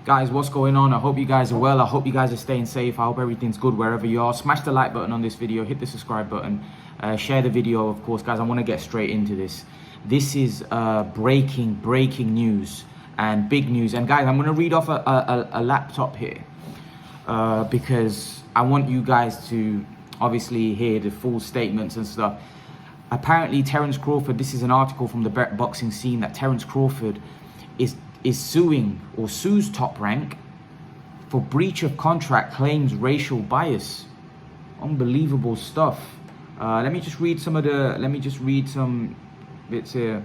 Guys, what's going on? I hope you guys are well. I hope you guys are staying safe. I hope everything's good wherever you are. Smash the like button on this video, hit the subscribe button, share the video, of course. Guys, I want to get straight into this. This is breaking news and big news. And guys, I'm going to read off a laptop here because I want you guys to obviously hear the full statements and stuff. Apparently, Terence Crawford, this is an article from the boxing scene, that Terence Crawford is suing or sues Top Rank for breach of contract, claims racial bias. Unbelievable stuff. Let me just read some bits here.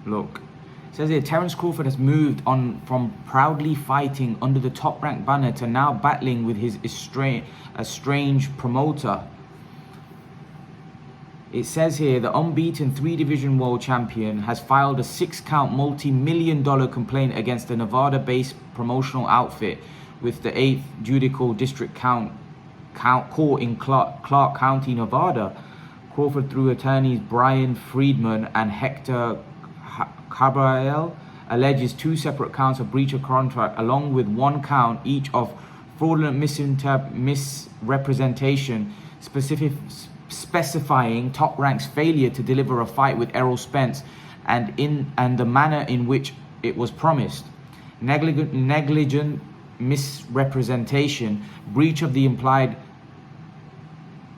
Look, it says here, Terence Crawford has moved on from proudly fighting under the Top Rank banner to now battling with his estranged promoter. It says here, the unbeaten 3-division world champion has filed a 6-count multi-million-dollar complaint against the Nevada-based promotional outfit with the 8th Judicial District Court in Clark County, Nevada. Crawford, through attorneys Brian Friedman and Hector Cabral, alleges 2 separate counts of breach of contract, along with 1 count each of fraudulent misrepresentation, specifying Top Rank's failure to deliver a fight with Errol Spence and the manner in which it was promised, negligent misrepresentation, breach of the implied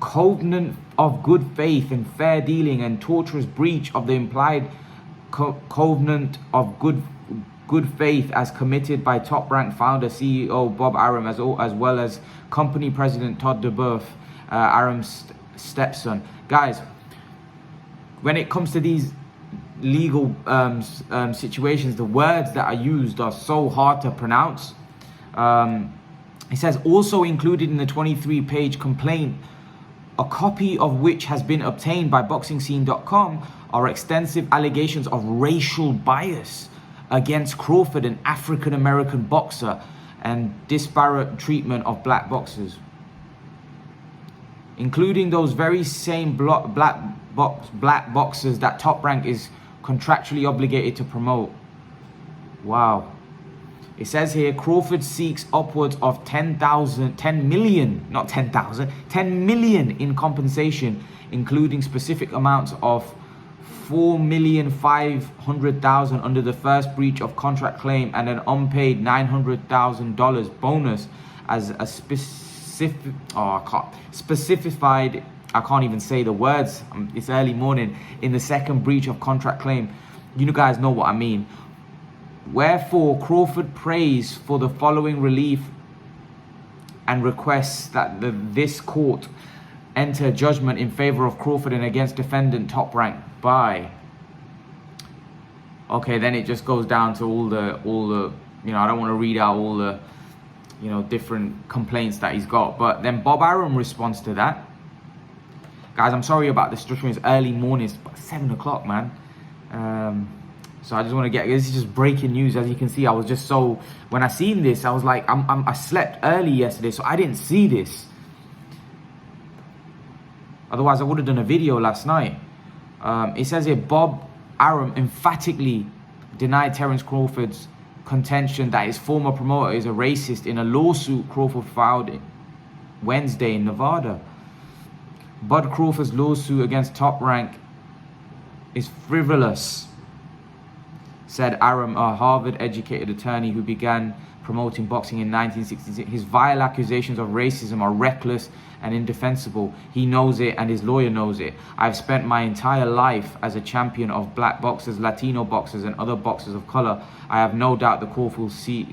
covenant of good faith and fair dealing, and torturous breach of the implied covenant of good faith as committed by Top Rank founder CEO Bob Arum, as well as company president Todd DeBeuf, Arum's stepson. Guys, when it comes to these legal situations, the words that are used are so hard to pronounce. It says, also included in the 23-page complaint, a copy of which has been obtained by BoxingScene.com, are extensive allegations of racial bias against Crawford, an African-American boxer, and disparate treatment of black boxers, including those very same black boxers that Top Rank is contractually obligated to promote. Wow. It says here, Crawford seeks upwards of 10 million in compensation, including specific amounts of $4,500,000 under the first breach of contract claim and an unpaid $900,000 bonus as a specified, I can't even say the words, it's early morning, in the second breach of contract claim. You guys know what I mean. Wherefore, Crawford prays for the following relief and requests that this court enter judgment in favor of Crawford and against defendant Top Rank by. Okay, then it just goes down to all the I don't want to read out all the different complaints that he's got, but then Bob Arum responds to that. Guys, I'm sorry about the structure. It's early morning, it's about 7 o'clock, man. So I just want to this is just breaking news. As you can see, I was just when I seen this, I was like, I slept early yesterday, so I didn't see this. Otherwise, I would have done a video last night. It says here, Bob Arum emphatically denied Terence Crawford's contention that his former promoter is a racist in a lawsuit Crawford filed Wednesday in Nevada. Bud Crawford's lawsuit against Top Rank is frivolous, said Arum, a Harvard-educated attorney who began promoting boxing in 1966. His vile accusations of racism are reckless and indefensible. He knows it, and his lawyer knows it. I've spent my entire life as a champion of black boxers, Latino boxers, and other boxers of color. I have no doubt the court will see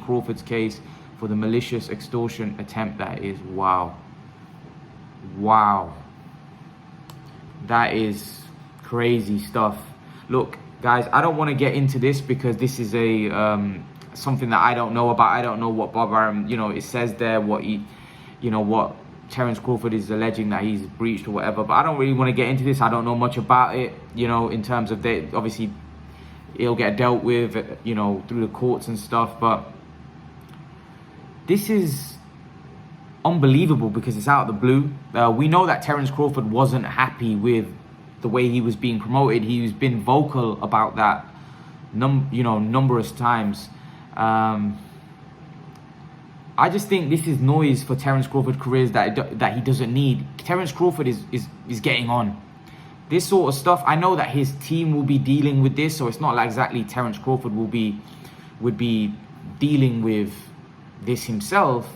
Crawford's case for the malicious extortion attempt that is. Wow. That is crazy stuff. Look, guys, I don't want to get into this because this is something that I don't know about. I don't know what Bob Arum, it says there what what Terence Crawford is alleging that he's breached or whatever. But I don't really want to get into this. I don't know much about it, in terms of obviously it'll get dealt with, through the courts and stuff. But this is unbelievable because it's out of the blue. We know that Terence Crawford wasn't happy with the way he was being promoted. He's been vocal about that numerous times. I just think this is noise for Terence Crawford's careers that he doesn't need. Terence Crawford is getting on. This sort of stuff, I know that his team will be dealing with this, so it's not like exactly Terence Crawford would be dealing with this himself.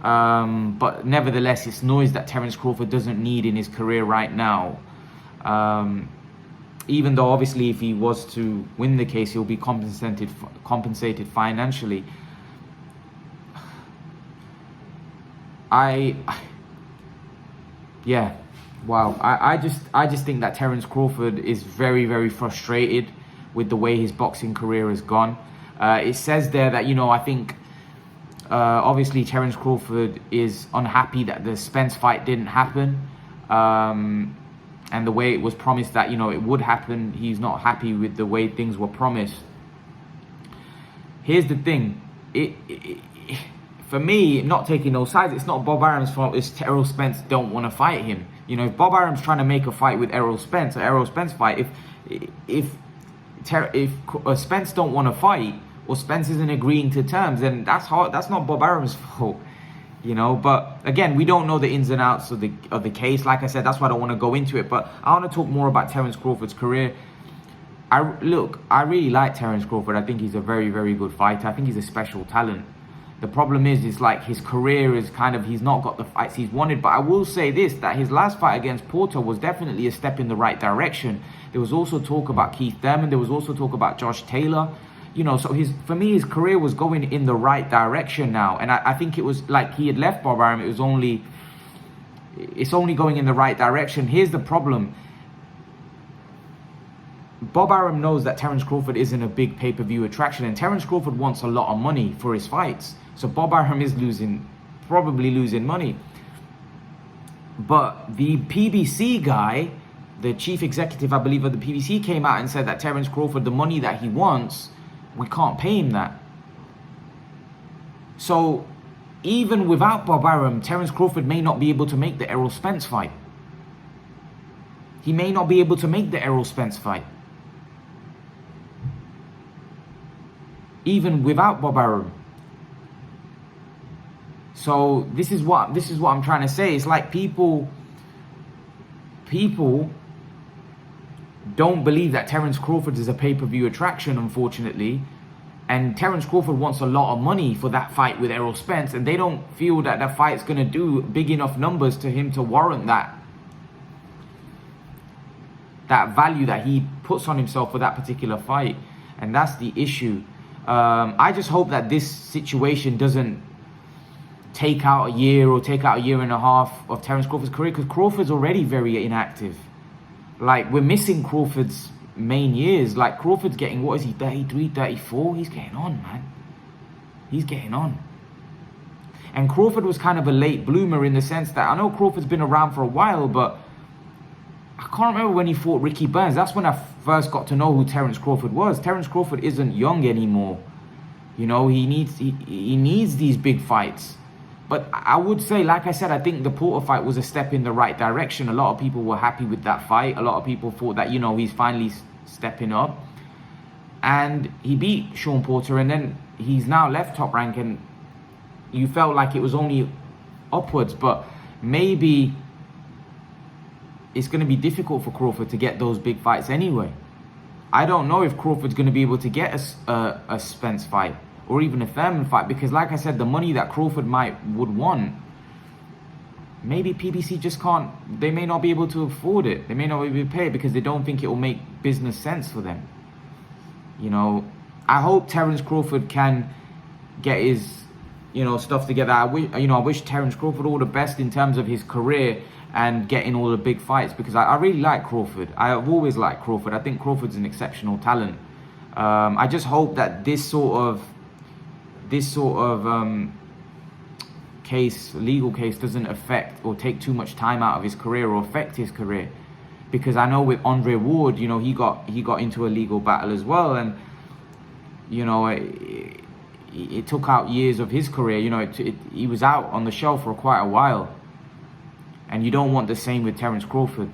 But nevertheless, it's noise that Terence Crawford doesn't need in his career right now. Even though obviously if he was to win the case, he'll be compensated financially. Yeah, wow. I just think that Terence Crawford is very, very frustrated with the way his boxing career has gone. It says there that, I think obviously Terence Crawford is unhappy that the Spence fight didn't happen. And the way it was promised that, it would happen, he's not happy with the way things were promised. Here's the thing. For me, not taking no sides, it's not Bob Arum's fault. It's Errol Spence don't want to fight him. If Bob Arum's trying to make a fight with Errol Spence, fight, if Spence don't want to fight, or Spence isn't agreeing to terms, then that's not Bob Arum's fault. But again, we don't know the ins and outs of the case. Like I said, that's why I don't want to go into it. But I want to talk more about Terence Crawford's career. I really like Terence Crawford. I think he's a very, very good fighter. I think he's a special talent. The problem is like his career is he's not got the fights he's wanted. But I will say this, that his last fight against Porter was definitely a step in the right direction. There was also talk about Keith Thurman. There was also talk about Josh Taylor. So for me, his career was going in the right direction now. And I think it was like he had left Bob Arum. It's only going in the right direction. Here's the problem. Bob Arum knows that Terence Crawford isn't a big pay-per-view attraction. And Terence Crawford wants a lot of money for his fights. So Bob Arum is probably losing money. But the PBC guy, the chief executive, I believe, of the PBC came out and said that Terence Crawford, the money that he wants, we can't pay him that. So even without Bob Arum, Terence Crawford may not be able to make the Errol Spence fight. He may not be able to make the Errol Spence fight. Even without Bob Arum. So this is what I'm trying to say. It's like people don't believe that Terence Crawford is a pay-per-view attraction, unfortunately. And Terence Crawford wants a lot of money for that fight with Errol Spence, and they don't feel that that fight's going to do big enough numbers to him to warrant that value that he puts on himself for that particular fight. And that's the issue. I just hope that this situation doesn't take out a year or take out a year and a half of Terence Crawford's career, because Crawford's already very inactive. Like, we're missing Crawford's main years. Like, Crawford's getting, what is he, 33, 34? He's getting on, man. He's getting on. And Crawford was kind of a late bloomer in the sense that, I know Crawford's been around for a while, but I can't remember when he fought Ricky Burns. That's when I first got to know who Terence Crawford was. Terence Crawford isn't young anymore. He needs these big fights. But I would say, like I said, I think the Porter fight was a step in the right direction. A lot of people were happy with that fight. A lot of people thought that, he's finally stepping up. And he beat Sean Porter, and then he's now left Top Rank, and you felt like it was only upwards. But maybe it's going to be difficult for Crawford to get those big fights anyway. I don't know if Crawford's going to be able to get a Spence fight, or even a Thurman fight, because like I said, the money that Crawford would want, maybe PBC just can't, they may not be able to afford it. They may not be able to pay it because they don't think it will make business sense for them. I hope Terence Crawford can get his, stuff together. I wish Terence Crawford all the best in terms of his career and getting all the big fights, because I really like Crawford. I've always liked Crawford. I think Crawford's an exceptional talent. I just hope that this sort of legal case doesn't affect or take too much time out of his career or affect his career, because I know with Andre Ward, he got into a legal battle as well, and it took out years of his career. He was out on the shelf for quite a while, and you don't want the same with Terence Crawford.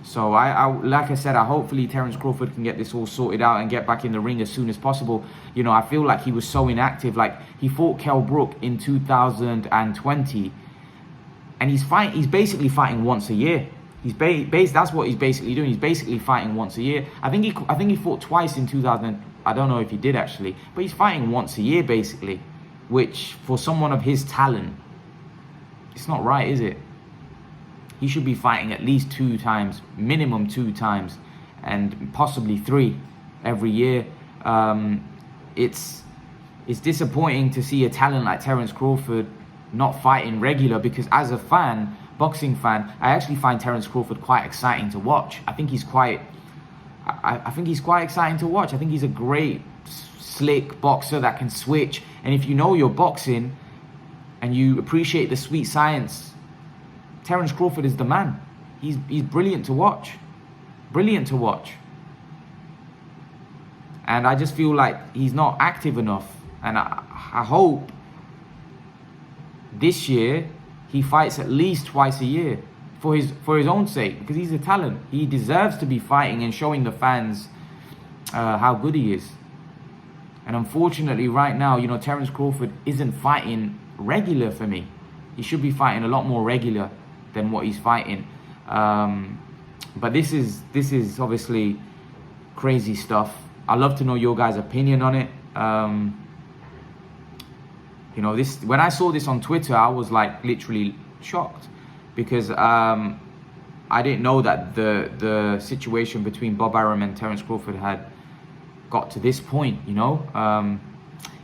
So I like I said, hopefully Terence Crawford can get this all sorted out and get back in the ring as soon as possible. You know, I feel like he was so inactive. Like, he fought Kell Brook in 2020, and he's basically fighting once a year. That's what he's basically doing. He's basically fighting once a year. I think he fought twice in 2000. I don't know if he did actually, but he's fighting once a year basically, which for someone of his talent, it's not right, is it? He should be fighting at least 2 times, minimum 2 times, and possibly 3 every year. It's disappointing to see a talent like Terence Crawford not fighting regular, because as a fan, boxing fan, I actually find Terence Crawford quite exciting to watch. I think he's quite exciting to watch. I think he's a great, slick boxer that can switch. And if you know your boxing and you appreciate the sweet science, Terence Crawford is the man. He's brilliant to watch. Brilliant to watch. And I just feel like he's not active enough. And I hope this year he fights at least twice a year for his own sake, because he's a talent. He deserves to be fighting and showing the fans how good he is. And unfortunately, right now, you know, Terence Crawford isn't fighting regular for me. He should be fighting a lot more regular than what he's fighting. But this is obviously crazy stuff. I'd love to know your guys' opinion on it. You know, when I saw this on Twitter, I was like literally shocked, because I didn't know that the situation between Bob Arum and Terence Crawford had got to this point. You know,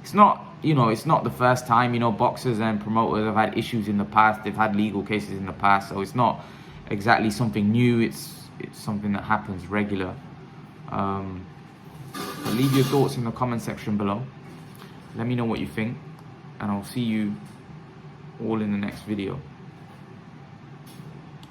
it's not the first time, you know, boxers and promoters have had issues in the past. They've had legal cases in the past, so it's not exactly something new. It's something that happens regular. Leave your thoughts in the comment section below. Let me know what you think, and I'll see you all in the next video.